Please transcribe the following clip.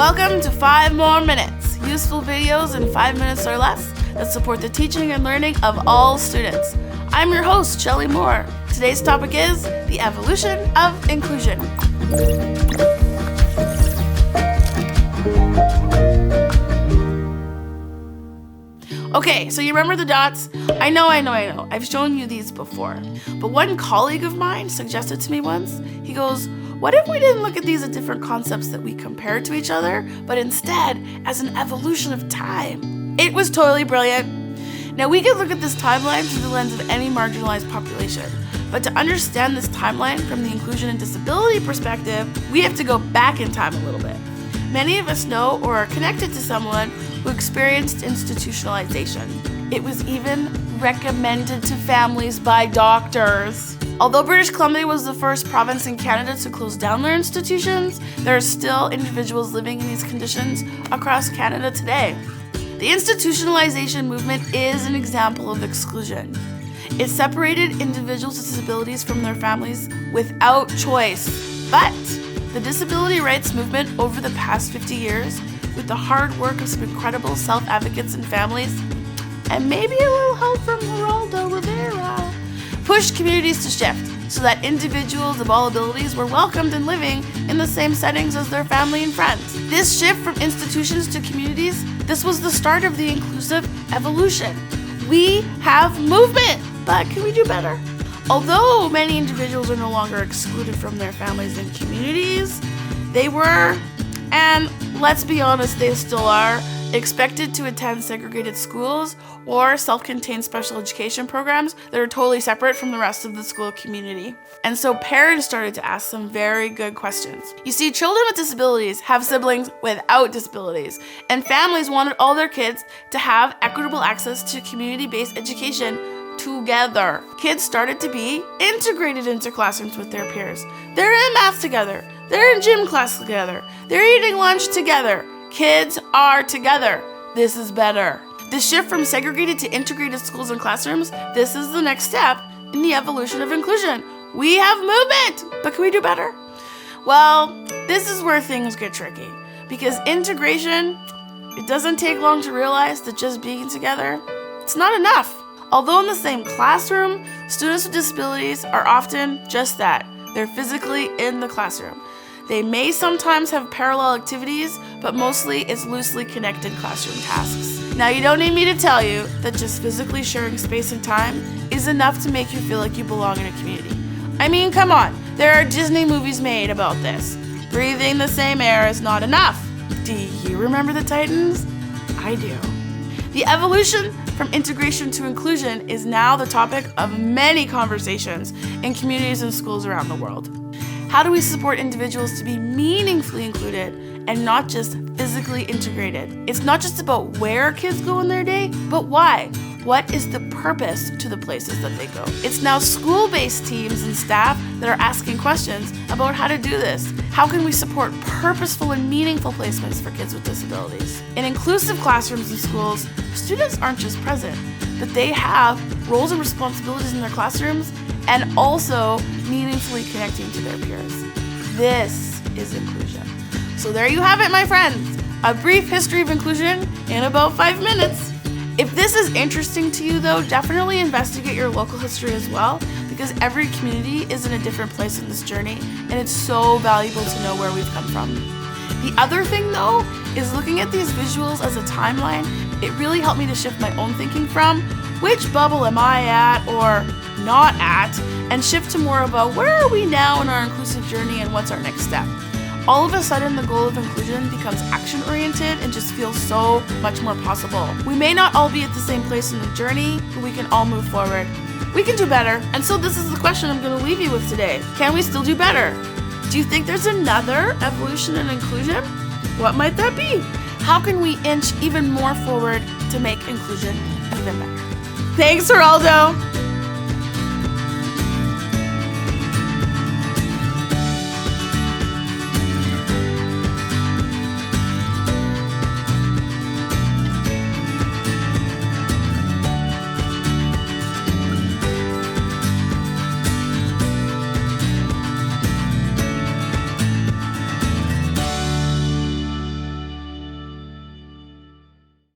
Welcome to 5 More Minutes, useful videos in 5 minutes or less that support the teaching and learning of all students. I'm your host, Shelly Moore. Today's topic is the evolution of inclusion. Okay, so you remember the dots? I know. I've shown you these before. But one colleague of mine suggested to me once, he goes, what if we didn't look at these as different concepts that we compare to each other, but instead as an evolution of time? It was totally brilliant. Now we could look at this timeline through the lens of any marginalized population, but to understand this timeline from the inclusion and disability perspective, we have to go back in time a little bit. Many of us know or are connected to someone who experienced institutionalization. It was even recommended to families by doctors. Although British Columbia was the first province in Canada to close down their institutions, there are still individuals living in these conditions across Canada today. The institutionalization movement is an example of exclusion. It separated individuals with disabilities from their families without choice. But the disability rights movement over the past 50 years, with the hard work of some incredible self-advocates and families, and maybe a little help from Geraldo Rivera, pushed communities to shift so that individuals of all abilities were welcomed and living in the same settings as their family and friends. This shift from institutions to communities, this was the start of the inclusive evolution. We have movement, but can we do better? Although many individuals are no longer excluded from their families and communities, they were, and let's be honest, they still are, expected to attend segregated schools or self-contained special education programs that are totally separate from the rest of the school community. And so parents started to ask some very good questions. You see, children with disabilities have siblings without disabilities, and families wanted all their kids to have equitable access to community-based education together. Kids started to be integrated into classrooms with their peers. They're in math together. They're in gym class together. They're eating lunch together. Kids are together. This is better. The shift from segregated to integrated schools and classrooms, this is the next step in the evolution of inclusion. We have movement, but can we do better? Well, this is where things get tricky, because integration, it doesn't take long to realize that just being together, it's not enough. Although in the same classroom, students with disabilities are often just that. They're physically in the classroom. They may sometimes have parallel activities, but mostly it's loosely connected classroom tasks. Now, you don't need me to tell you that just physically sharing space and time is enough to make you feel like you belong in a community. I mean, come on, there are Disney movies made about this. Breathing the same air is not enough. Do you remember the Titans? I do. The evolution from integration to inclusion is now the topic of many conversations in communities and schools around the world. How do we support individuals to be meaningfully included and not just physically integrated? It's not just about where kids go in their day, but why. What is the purpose to the places that they go? It's now school-based teams and staff that are asking questions about how to do this. How can we support purposeful and meaningful placements for kids with disabilities? In inclusive classrooms and schools, students aren't just present, but they have roles and responsibilities in their classrooms and also meaningfully connecting to their peers. This is inclusion. So there you have it, my friends. A brief history of inclusion in about 5 minutes. If this is interesting to you, though, definitely investigate your local history as well, because every community is in a different place in this journey, and it's so valuable to know where we've come from. The other thing, though, is looking at these visuals as a timeline. It really helped me to shift my own thinking from which bubble am I at or not at, and shift to more about where are we now in our inclusive journey and what's our next step. All of a sudden, the goal of inclusion becomes action-oriented and just feels so much more possible. We may not all be at the same place in the journey, but we can all move forward. We can do better. And so this is the question I'm going to leave you with today. Can we still do better? Do you think there's another evolution in inclusion? What might that be? How can we inch even more forward to make inclusion even better? Thanks, Geraldo.